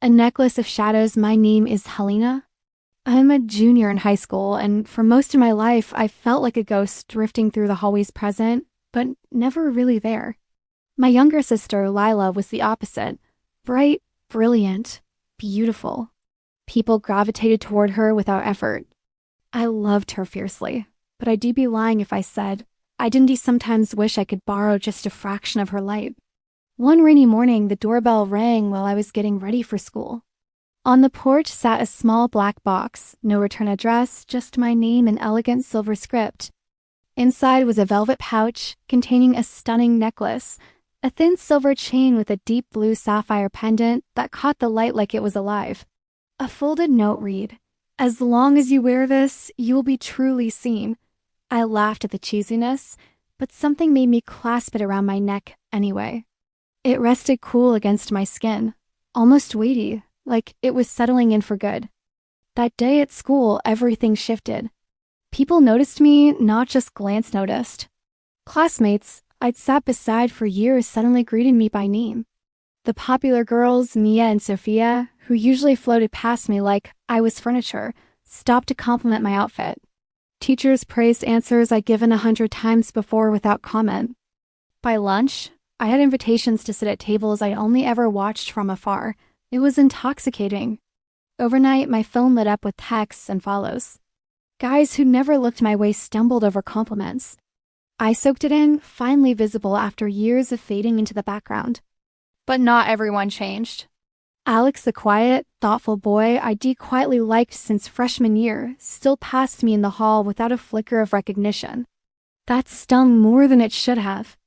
A necklace of shadows. My name is Helena. I'm a junior in high school, and for most of my life, I felt like a ghost drifting through the hallways present, but never really there. My younger sister, Lila, was the opposite. Bright, brilliant, beautiful. People gravitated toward her without effort. I loved her fiercely, but I'd be lying if I said I didn't sometimes wish I could borrow just a fraction of her light. One rainy morning, the doorbell rang while I was getting ready for school. On the porch sat a small black box, no return address, just my name in elegant silver script. Inside was a velvet pouch containing a stunning necklace, a thin silver chain with a deep blue sapphire pendant that caught the light like it was alive. A folded note read, "As long as you wear this, you will be truly seen." I laughed at the cheesiness, but something made me clasp it around my neck anyway. It rested cool against my skin, almost weighty, like it was settling in for good. That day at school, everything shifted. People noticed me, not just glance noticed. Classmates I'd sat beside for years suddenly greeted me by name. The popular girls, Mia and Sophia, who usually floated past me like I was furniture, stopped to compliment my outfit. Teachers praised answers I'd given 100 times before without comment. By lunch, I had invitations to sit at tables I'd only ever watched from afar. It was intoxicating. Overnight, my phone lit up with texts and follows. Guys who never looked my way stumbled over compliments. I soaked it in, finally visible after years of fading into the background. But not everyone changed. Alex, the quiet, thoughtful boy I'd quietly liked since freshman year, still passed me in the hall without a flicker of recognition. That stung more than it should have.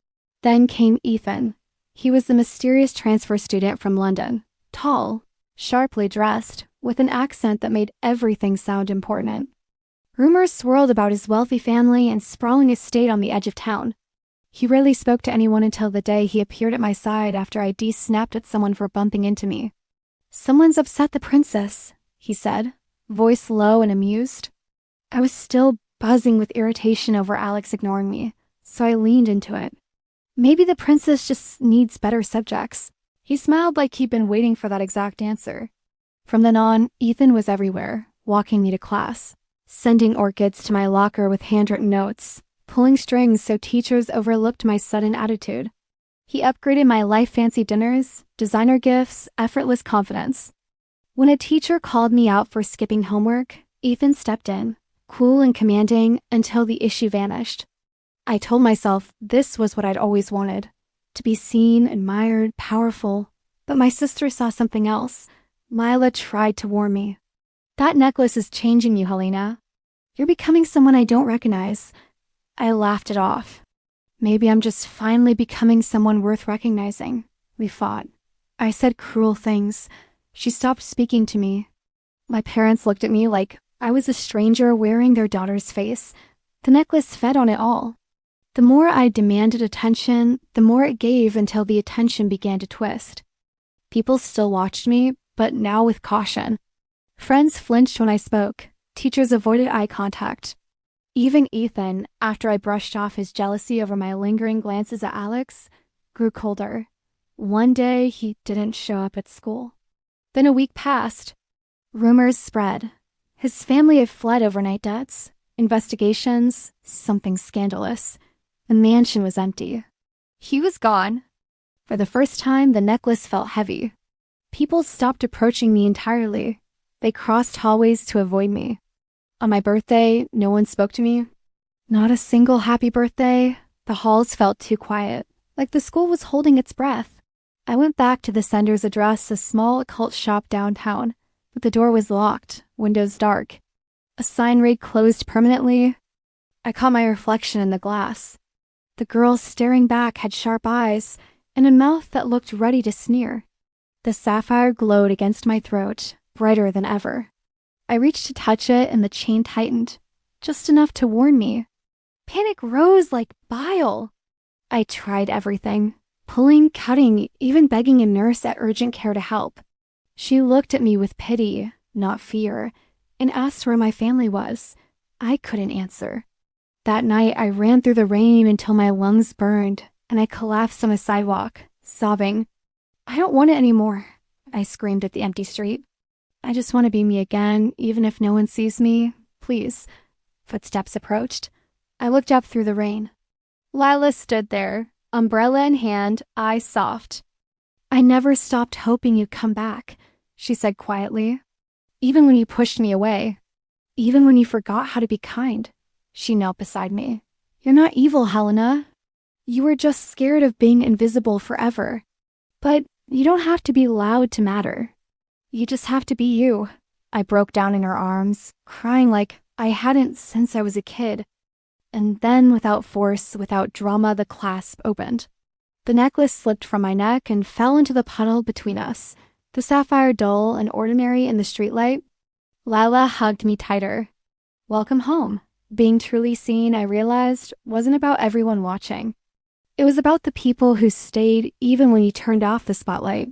Then came Ethan. He was the mysterious transfer student from London. Tall, sharply dressed, with an accent that made everything sound important. Rumors swirled about his wealthy family and sprawling estate on the edge of town. He rarely spoke to anyone until the day he appeared at my side after I snapped at someone for bumping into me. "Someone's upset the princess," he said, voice low and amused. I was still buzzing with irritation over Alex ignoring me, so I leaned into it. Maybe the princess just needs better subjects. He smiled like he'd been waiting for that exact answer. From then on, Ethan was everywhere, walking me to class, sending orchids to my locker with handwritten notes, pulling strings so teachers overlooked my sudden attitude. He upgraded my life fancy dinners, designer gifts, effortless confidence. When a teacher called me out for skipping homework, Ethan stepped in, cool and commanding until the issue vanished. I told myself this was what I'd always wanted, to be seen, admired, powerful. But my sister saw something else. Mila tried to warn me. "That necklace is changing you, Helena. You're becoming someone I don't recognize." I laughed it off. Maybe I'm just finally becoming someone worth recognizing. We fought. I said cruel things. She stopped speaking to me. My parents looked at me like I was a stranger wearing their daughter's face. The necklace fed on it all. The more I demanded attention, the more it gave until the attention began to twist. People still watched me, but now with caution. Friends flinched when I spoke. Teachers avoided eye contact. Even Ethan, after I brushed off his jealousy over my lingering glances at Alex, grew colder. One day, he didn't show up at school. Then a week passed. Rumors spread. His family had fled overnight debts, investigations, something scandalous. The mansion was empty. He was gone. For the first time, the necklace felt heavy. People stopped approaching me entirely. They crossed hallways to avoid me. On my birthday, no one spoke to me. Not a single happy birthday. The halls felt too quiet, like the school was holding its breath. I went back to the sender's address, a small occult shop downtown, but the door was locked, windows dark. A sign read closed permanently. I caught my reflection in the glass. The girl staring back had sharp eyes and a mouth that looked ready to sneer. The sapphire glowed against my throat, brighter than ever. I reached to touch it and the chain tightened, just enough to warn me. Panic rose like bile. I tried everything, pulling, cutting, even begging a nurse at urgent care to help. She looked at me with pity, not fear, and asked where my family was. I couldn't answer. That night, I ran through the rain until my lungs burned, and I collapsed on the sidewalk, sobbing. "I don't want it anymore. I screamed at the empty street. I just want to be me again, even if no one sees me. Please. Footsteps approached. I looked up through the rain. Lila stood there, umbrella in hand, eyes soft. I never stopped hoping you'd come back, she said quietly. Even when you pushed me away. Even when you forgot how to be kind. She knelt beside me. You're not evil, Helena. You were just scared of being invisible forever. But you don't have to be loud to matter. You just have to be you. I broke down in her arms, crying like I hadn't since I was a kid. And then, without force, without drama, the clasp opened. The necklace slipped from my neck and fell into the puddle between us, the sapphire dull and ordinary in the streetlight. Lila hugged me tighter. Welcome home. Being truly seen, I realized, wasn't about everyone watching. It was about the people who stayed even when you turned off the spotlight.